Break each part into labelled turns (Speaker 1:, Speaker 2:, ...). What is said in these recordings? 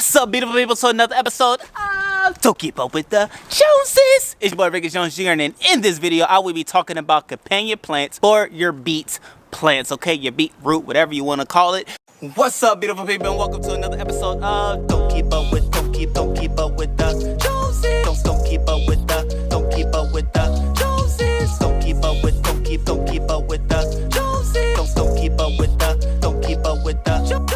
Speaker 1: What's up, beautiful people? So another episode of Don't Keep Up With The Joneses. It's your boy Ricky Jones Jr. And in this video, I will be talking about companion plants for your beet plants, okay? Your beetroot, whatever you want to call it. What's up, beautiful people? And welcome to another episode of Don't Keep Up With The Joneses. Don't keep up with the Joneses. Don't keep up with the Joneses. Don't keep up with the Joneses. Don't keep up with the Joneses.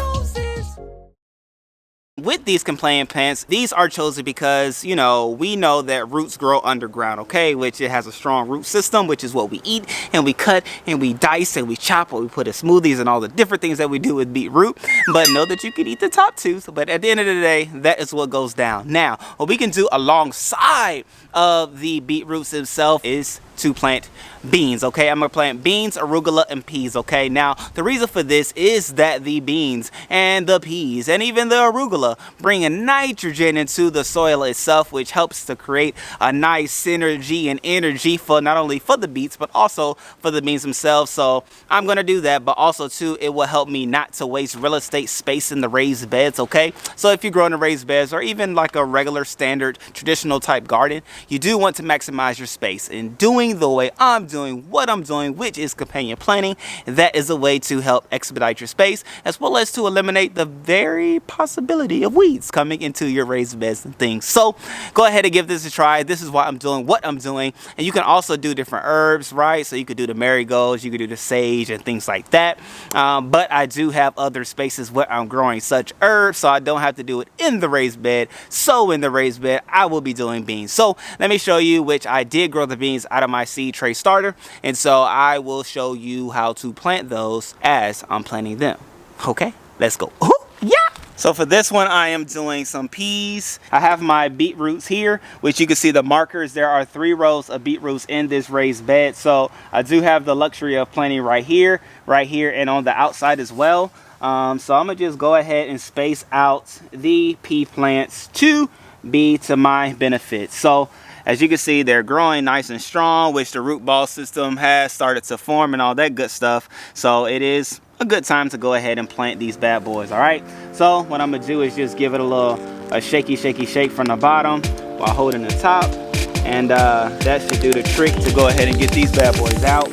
Speaker 1: With these companion plants, these are chosen because, you know, we know that roots grow underground, okay? Which it has a strong root system, which is what we eat and we cut and we dice and we chop or we put in smoothies and all the different things that we do with beetroot. But know that you can eat the top too. But at the end of the day, that is what goes down. Now, what we can do alongside of the beetroots itself is to plant beans, okay? I'm gonna plant beans, arugula, and peas, okay? Now, the reason for this is that the beans and the peas and even the arugula bring a nitrogen into the soil itself, which helps to create a nice synergy and energy for not only for the beets, but also for the beans themselves. So I'm gonna do that, but also too, it will help me not to waste real estate space in the raised beds, okay? So if you grow in the raised beds or even like a regular standard traditional type garden, you do want to maximize your space. And doing the way I'm doing what I'm doing, which is companion planting, that is a way to help expedite your space as well as to eliminate the very possibility of weeds coming into your raised beds and things. So go ahead and give this a try. This is why I'm doing what I'm doing. And you can also do different herbs, right? So you could do the marigolds, you could do the sage and things like that. But I do have other spaces where I'm growing such herbs, so I don't have to do it in the raised bed. So in the raised bed, I will be doing beans. So let me show you, which I did grow the beans out of my seed tray starter, and so I will show you how to plant those as I'm planting them. Okay, let's go. Ooh, yeah. So for this one, I am doing some peas. I have my beetroots here, which you can see the markers. There are 3 rows of beetroots in this raised bed. So I do have the luxury of planting right here, and on the outside as well. So I'm gonna just go ahead and space out the pea plants to be to my benefit. So as you can see, they're growing nice and strong, which the root ball system has started to form and all that good stuff. So it is a good time to go ahead and plant these bad boys, all right? So what I'm gonna do is just give it a shaky shake from the bottom while holding the top. And that should do the trick to go ahead and get these bad boys out.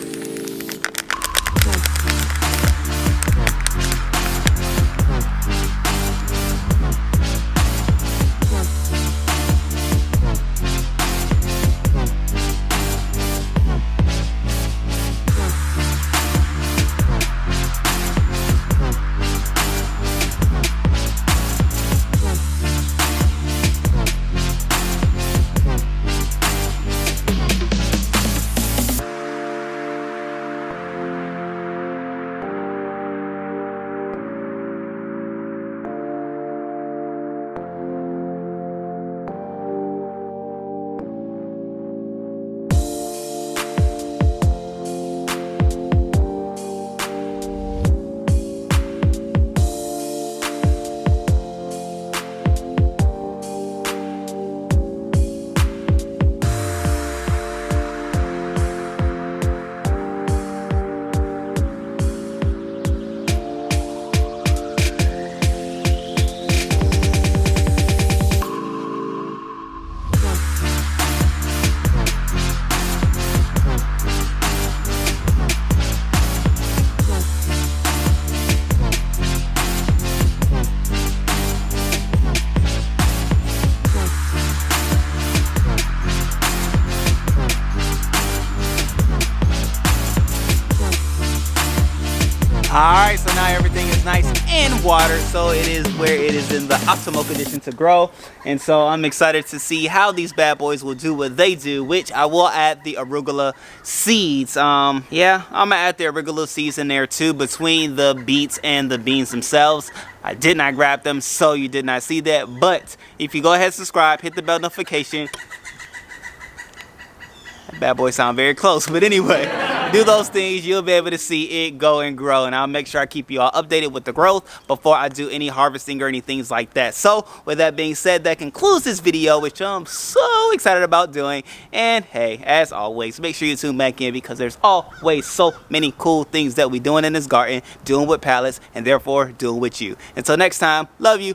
Speaker 1: Alright, so now everything is nice and watered, so it is where it is in the optimal condition to grow. And so I'm excited to see how these bad boys will do what they do, which I will add the arugula seeds. Yeah, I'm gonna add the arugula seeds in there too, between the beets and the beans themselves. I did not grab them, so you did not see that. But if you go ahead and subscribe, hit the bell notification. That bad boy sound very close, but anyway, do those things, you'll be able to see it go and grow, and I'll make sure I keep you all updated with the growth before I do any harvesting or anything like that. So with that being said, that concludes this video, which I'm so excited about doing. And hey, as always, make sure you tune back in, because there's always so many cool things that we're doing in this garden, doing with pallets, and therefore doing with you. Until next time, love you.